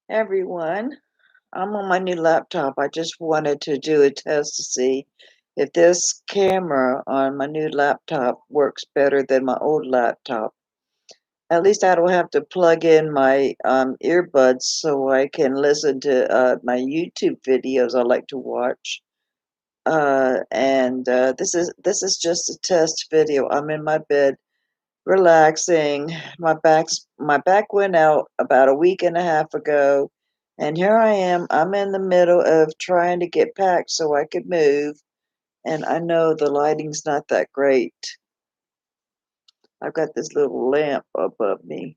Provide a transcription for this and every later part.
Everyone, I'm on my new laptop. I just wanted to do a test to see if this camera on my new laptop works better than my old laptop. At least I don't have to plug in my earbuds so I can listen to my YouTube videos I like to watch. And this is just a test video. I'm in my bed relaxing. My back went out about a week and a half ago, and here I am. I'm in the middle of trying to get packed so I could move, and I know the lighting's not that great. I've got this little lamp above me.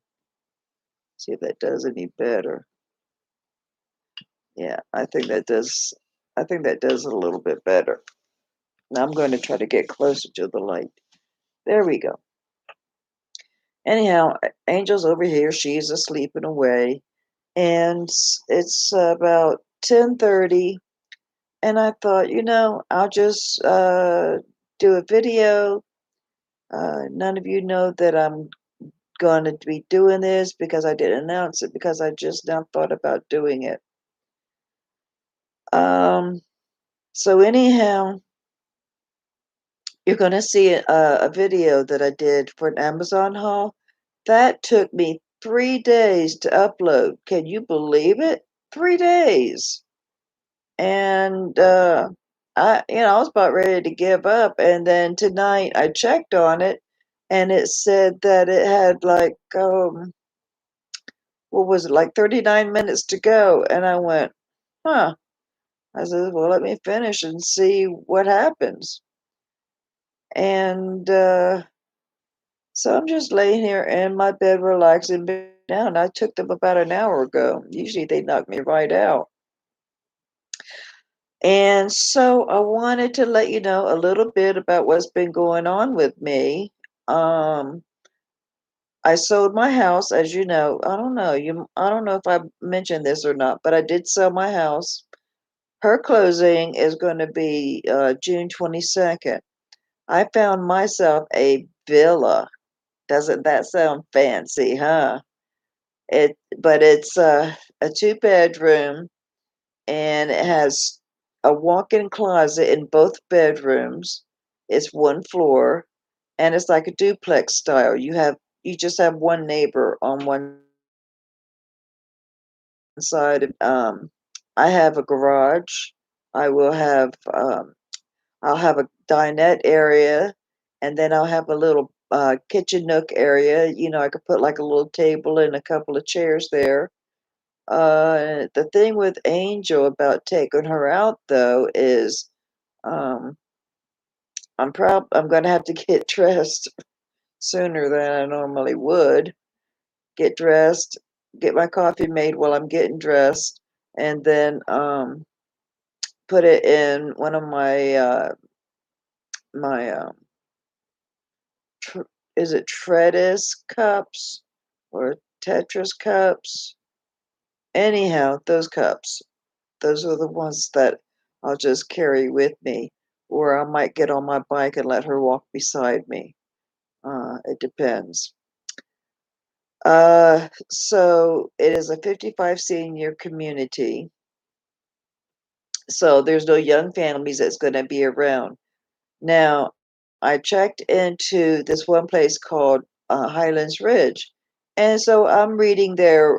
See if that does any better. Yeah, I think that does a little bit better. Now I'm going to try to get closer to the light. There we go. Anyhow, Angel's over here. She's asleep and away. And it's about 10:30, and I thought, I'll just do a video. None of you know that I'm going to be doing this because I didn't announce it because I just now thought about doing it. Um, so anyhow, you're going to see a video that I did for an Amazon haul. That took me 3 days to upload. Can you believe it? 3 days. And I was about ready to give up. And then tonight I checked on it, and it said that it had like what was it, like 39 minutes to go. And I went, huh. I said, well, let me finish and see what happens. And so I'm just laying here in my bed relaxing down. I took them about an hour ago. Usually they knock me right out. And so I wanted to let you know a little bit about what's been going on with me. Um, I sold my house, as you know. I don't know if I mentioned this or not, but I did sell my house. Her closing is going to be June 22nd. I found myself a villa. Doesn't that sound fancy, huh? But it's a two-bedroom, and it has a walk-in closet in both bedrooms. It's one floor, and it's like a duplex style. You just have one neighbor on one side. I have a garage. I will have I'll have a dinette area, and then I'll have a little kitchen nook area. I could put like a little table and a couple of chairs there. The thing with Angel about taking her out though is um I'm gonna have to get dressed sooner than I normally would. Get dressed, get my coffee made while I'm getting dressed, and then put it in one of my tr- is it Treadis cups or Tetris cups? Anyhow, those cups. Those are the ones that I'll just carry with me, or I might get on my bike and let her walk beside me. It depends. So it is a 55 senior community, so there's no young families that's going to be around. Now, I checked into this one place called Highlands Ridge, and so I'm reading their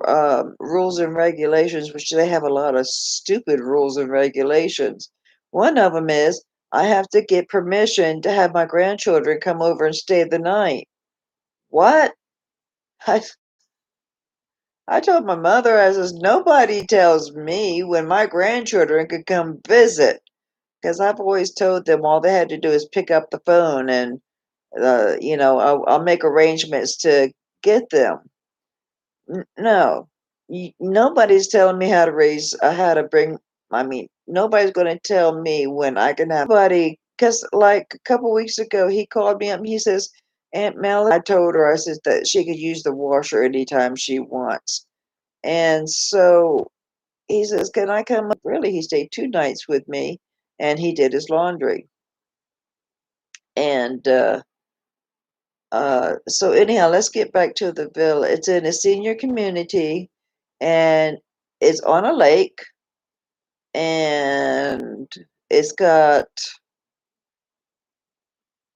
rules and regulations, which they have a lot of stupid rules and regulations. One of them is I have to get permission to have my grandchildren come over and stay the night. What? I, I told my mother, I says, nobody tells me when my grandchildren could come visit. Because I've always told them all they had to do is pick up the phone and, I'll make arrangements to get them. No, nobody's telling me how to bring, I mean, nobody's going to tell me when I can have nobody. Because, like, a couple weeks ago, he called me up and he says, Aunt Mel, I told her, I said that she could use the washer anytime she wants. And so he says, can I come up? Really, he stayed 2 nights with me and he did his laundry. And so anyhow, let's get back to the villa. It's in a senior community, and it's on a lake, and it's got,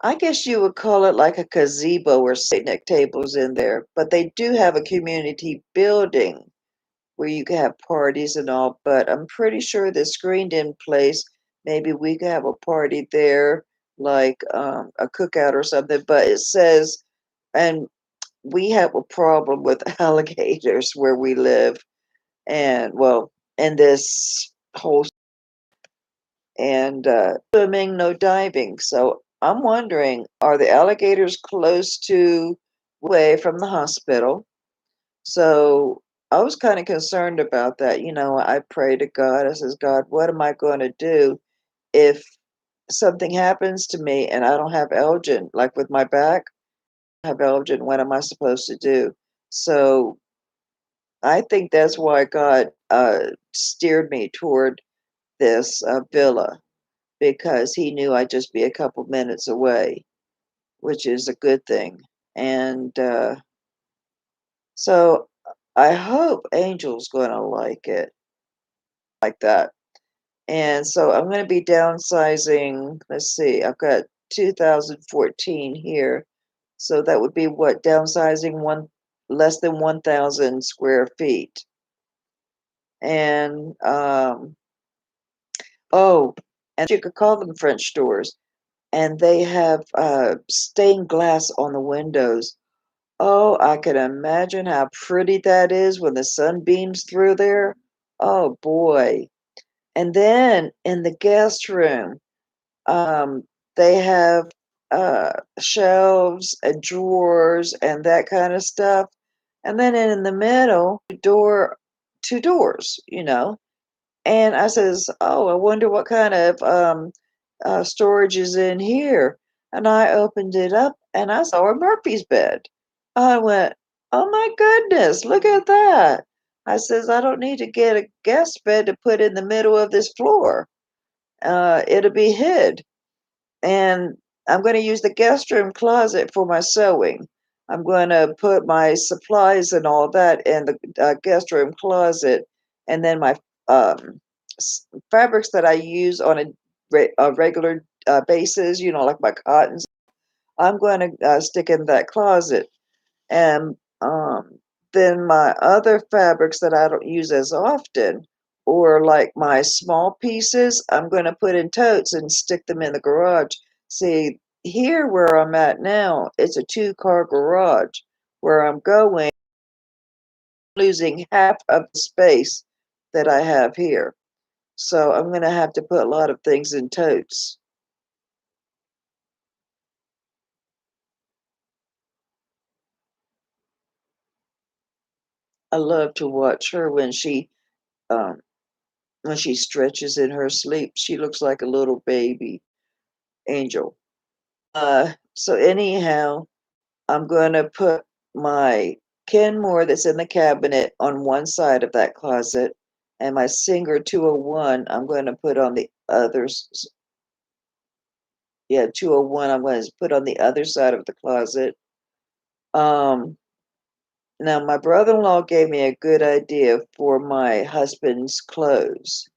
I guess you would call it like a gazebo or picnic tables in there, but they do have a community building where you can have parties and all, but I'm pretty sure the screened in place, maybe we could have a party there, like a cookout or something, but it says, and we have a problem with alligators where we live, and well, in this whole, and swimming, no diving. So I'm wondering, are the alligators close to away from the hospital? So I was kind of concerned about that. I pray to God. I says, God, what am I going to do if something happens to me and I don't have Elgin, like with my back, I have Elgin, what am I supposed to do? So I think that's why God steered me toward this villa, because he knew I'd just be a couple minutes away, which is a good thing. And so I hope Angel's going to like it like that. And so I'm going to be downsizing. Let's see, I've got 2014 here. So that would be what, downsizing one less than 1,000 square feet. And oh, and you could call them French doors. And they have stained glass on the windows. Oh, I can imagine how pretty that is when the sun beams through there. Oh boy. And then in the guest room, they have shelves and drawers and that kind of stuff. And then in the middle, two doors. And I says, "Oh, I wonder what kind of storage is in here." And I opened it up and I saw a Murphy's bed. I went, "Oh my goodness, look at that." I says, "I don't need to get a guest bed to put in the middle of this floor. It'll be hid." And I'm going to use the guest room closet for my sewing. I'm going to put my supplies and all that in the guest room closet, and then my um, fabrics that I use on a regular basis, like my cottons, I'm going to stick in that closet. And then my other fabrics that I don't use as often, or like my small pieces, I'm going to put in totes and stick them in the garage. See, here where I'm at now, it's a two-car garage. Where I'm going, losing half of the space that I have here. So I'm going to have to put a lot of things in totes. I love to watch her um, when she stretches in her sleep. She looks like a little baby angel. So anyhow, I'm going to put my Kenmore that's in the cabinet on one side of that closet, and my Singer 201 I'm going to put on the others. Yeah, 201 I'm going to put on the other side of the closet. Um, Now, my brother-in-law gave me a good idea for my husband's clothes,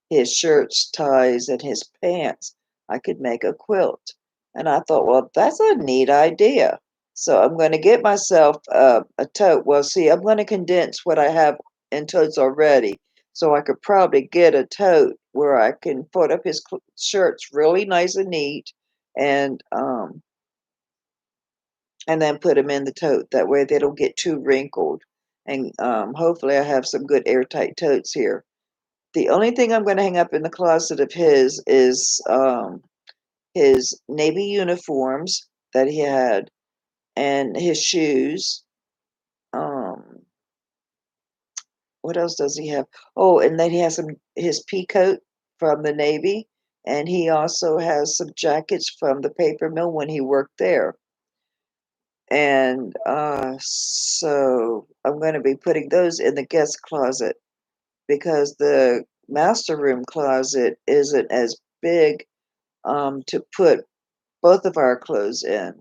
his shirts, ties, and his pants. I could make a quilt. And I thought, well, that's a neat idea. So I'm going to get myself a tote. Well, see, I'm going to condense what I have in totes already. So I could probably get a tote where I can put up his shirts really nice and neat, and then put them in the tote. That way they don't get too wrinkled. And hopefully I have some good airtight totes here. The only thing I'm going to hang up in the closet of his Navy uniforms that he had, and his shoes. Um, what else does he have? Oh, and then he has his pea coat from the Navy, and he also has some jackets from the paper mill when he worked there. And so I'm going to be putting those in the guest closet, because the master room closet isn't as big to put both of our clothes in.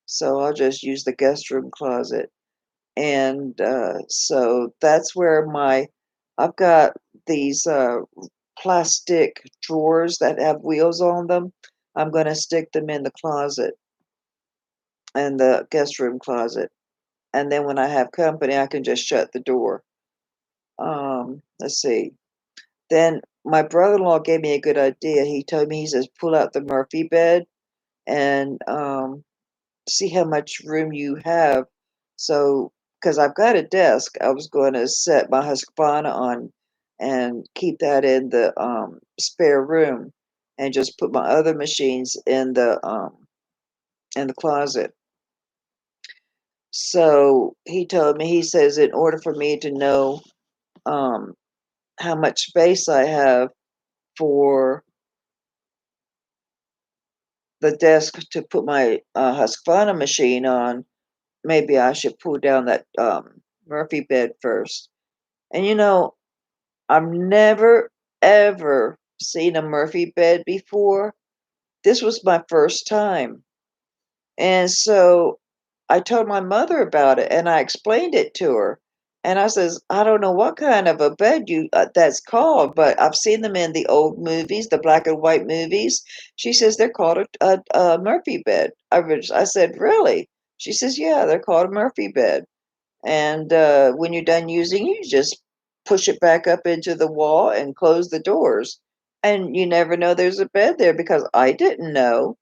So I'll just use the guest room closet. And so that's where my I've got these plastic drawers that have wheels on them. I'm going to stick them in the closet, in the guest room closet. And then when I have company, I can just shut the door. Let's see. Then my brother-in-law gave me a good idea. He told me, he says, pull out the Murphy bed and see how much room you have. So, because I've got a desk, I was going to set my Husqvarna on and keep that in the spare room, and just put my other machines in the closet. So he told me, he says, in order for me to know um, how much space I have for the desk to put my Husqvarna machine on, maybe I should pull down that Murphy bed first. And I've never ever seen a Murphy bed before. This was my first time. And so I told my mother about it and I explained it to her. And I says, I don't know what kind of a bed you that's called, but I've seen them in the old movies, the black and white movies. She says they're called a Murphy bed. I said, really? She says, yeah, they're called a Murphy bed. And when you're done using it, you just push it back up into the wall and close the doors. And you never know there's a bed there because I didn't know.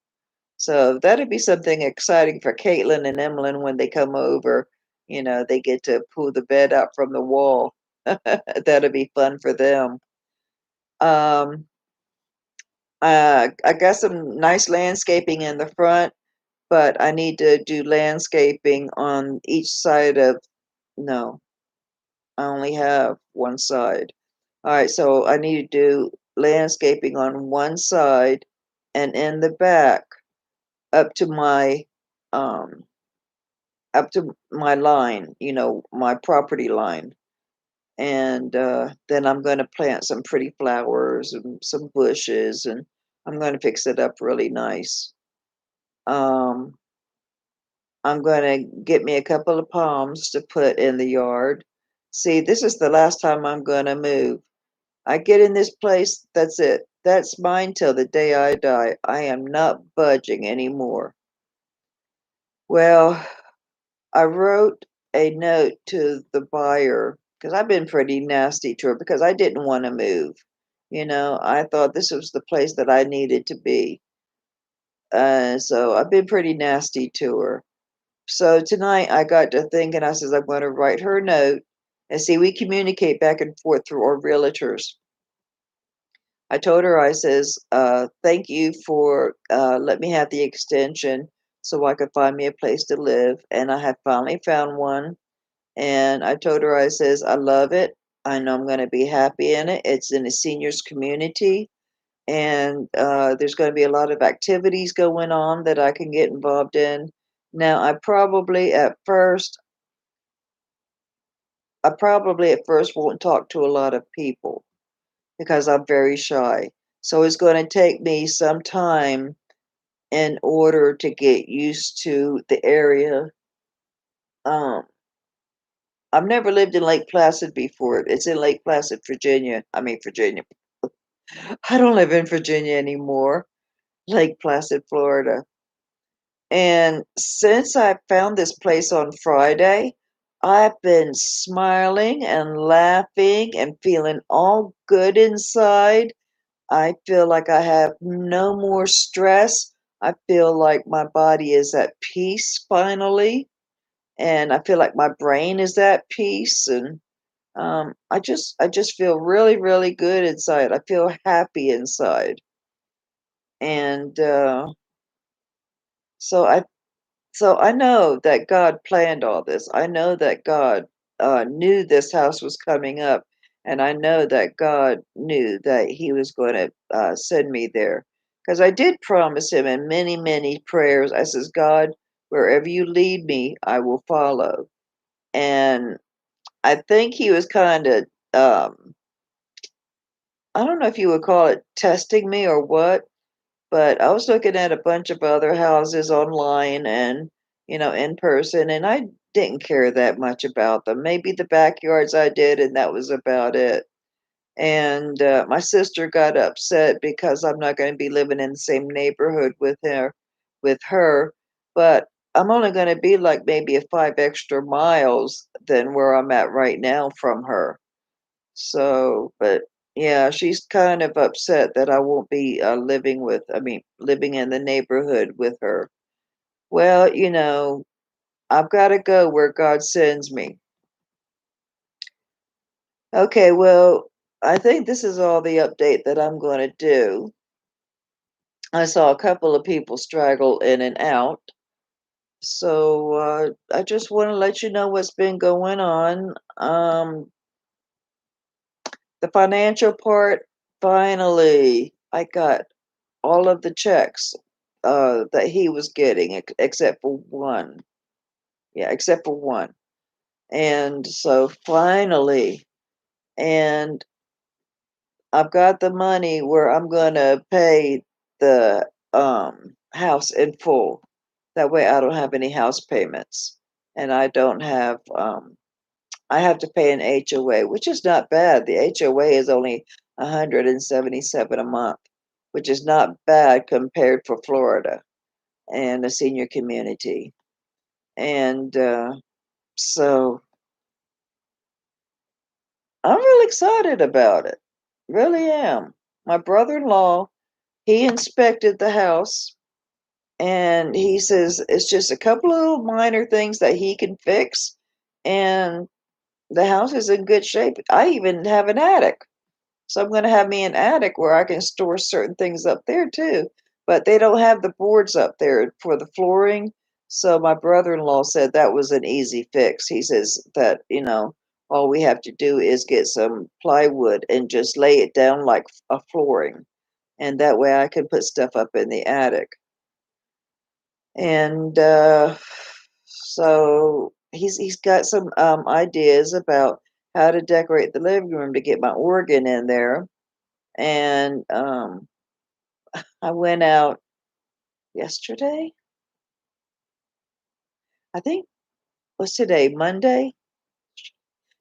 So that'd be something exciting for Caitlin and Emily when they come over. They get to pull the bed out from the wall. That'd be fun for them. Um, I got some nice landscaping in the front, but I need to do landscaping on each side of, no, I only have one side. All right, so I need to do landscaping on one side and in the back up to my um line, my property line. And then I'm going to plant some pretty flowers and some bushes, and I'm going to fix it up really nice. Um, I'm going to get me a couple of palms to put in the yard. See, this is the last time I'm going to move. I get in this place, that's it. That's mine till the day I die. I am not budging anymore. Well, I wrote a note to the buyer because I've been pretty nasty to her because I didn't want to move. I thought this was the place that I needed to be. So I've been pretty nasty to her. So tonight I got to thinking, I says, I'm going to write her a note and see, we communicate back and forth through our realtors. I told her, I says, thank you for let me have the extension so I could find me a place to live. And I have finally found one. And I told her, I says, I love it. I know I'm going to be happy in it. It's in a seniors community. And there's going to be a lot of activities going on that I can get involved in. Now, I probably at first won't talk to a lot of people because I'm very shy. So it's going to take me some time in order to get used to the area. Um, I've never lived in Lake Placid before. It's in Lake Placid, Virginia. I mean, Virginia. I don't live in Virginia anymore. Lake Placid, Florida. And since I found this place on Friday, I've been smiling and laughing and feeling all good inside. I feel like I have no more stress. I feel like my body is at peace finally. And I feel like my brain is at peace. And I just feel really, really good inside. I feel happy inside. And so I so I know that God planned all this. I know that God knew this house was coming up, and I know that God knew that He was going to send me there. Because I did promise Him in many, many prayers. I says, God, wherever you lead me, I will follow. And I think He was kind of, I don't know if you would call it testing me or what, but I was looking at a bunch of other houses online and, in person, and I didn't care that much about them. Maybe the backyards I did, and that was about it. And my sister got upset because I'm not going to be living in the same neighborhood with her. But I'm only going to be like maybe a 5 extra miles than where I'm at right now from her. So, but yeah, she's kind of upset that I won't be living in the neighborhood with her. Well, I've got to go where God sends me. Okay, well, I think this is all the update that I'm going to do. I saw a couple of people straggle in and out. So I just want to let you know what's been going on. The financial part, finally, I got all of the checks that he was getting, except for one. Yeah, except for one. And so finally, and I've got the money where I'm gonna pay the house in full. That way I don't have any house payments. And I have to pay an HOA, which is not bad. The HOA is only 177 a month, which is not bad compared for Florida and a senior community. And so I'm really excited about it. Really am. My brother-in-law, he inspected the house and he says it's just a couple of little minor things that he can fix and the house is in good shape. I even have an attic. So I'm going to have me an attic where I can store certain things up there too. But they don't have the boards up there for the flooring. So my brother-in-law said that was an easy fix. He says that, all we have to do is get some plywood and just lay it down like a flooring. And that way I can put stuff up in the attic. And so he's got some ideas about how to decorate the living room to get my organ in there. And I went out yesterday. I think what's today? Monday?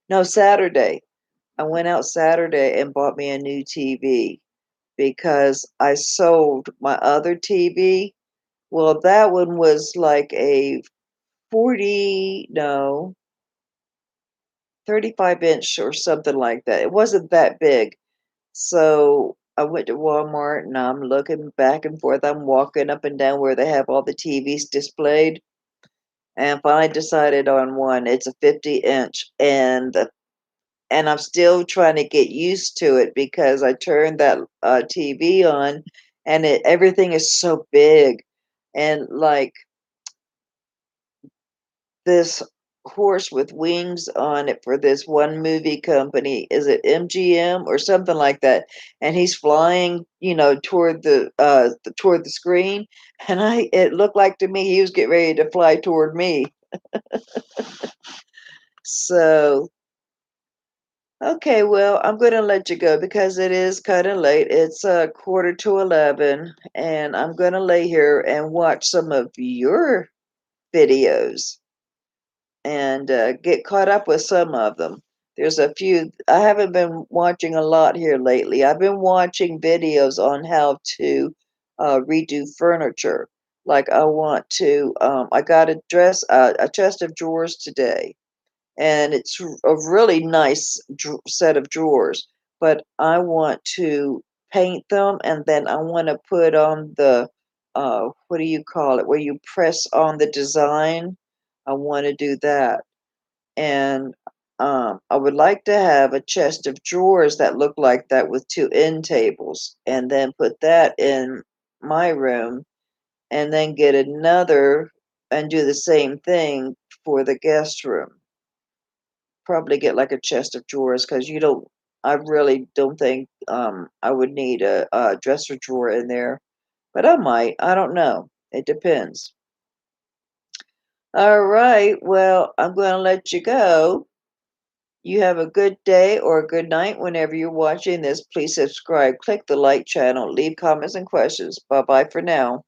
No, Saturday. I went out Saturday and bought me a new TV because I sold my other TV. Well, that one was like a 40, no, 35-inch or something like that. It wasn't that big. So I went to Walmart and I'm looking back and forth. I'm walking up and down where they have all the TVs displayed. And finally decided on one. It's a 50-inch, and I'm still trying to get used to it because I turned that TV on, and everything is so big, and like this horse with wings on it for this one movie company. Is it MGM or something like that? And he's flying, toward the screen, and it looked like to me he was getting ready to fly toward me. So okay, well, I'm gonna let you go because it is kind of late. It's a quarter to 11, and I'm gonna lay here and watch some of your videos and get caught up with some of them. There's a few I haven't been watching a lot here lately. I've been watching videos on how to redo furniture. Like I got a chest of drawers today and it's a really nice set of drawers. But I want to paint them, and then I want to put on the what do you call it? Where you press on the design. I want to do that, and I would like to have a chest of drawers that look like that with two end tables, and then put that in my room, and then get another and do the same thing for the guest room. Probably get like a chest of drawers because I really don't think I would need a dresser drawer in there, but I might. I don't know. It depends. All right. Well, I'm going to let you go. You have a good day or a good night whenever you're watching this. Please subscribe, click the like channel, leave comments and questions. Bye bye for now.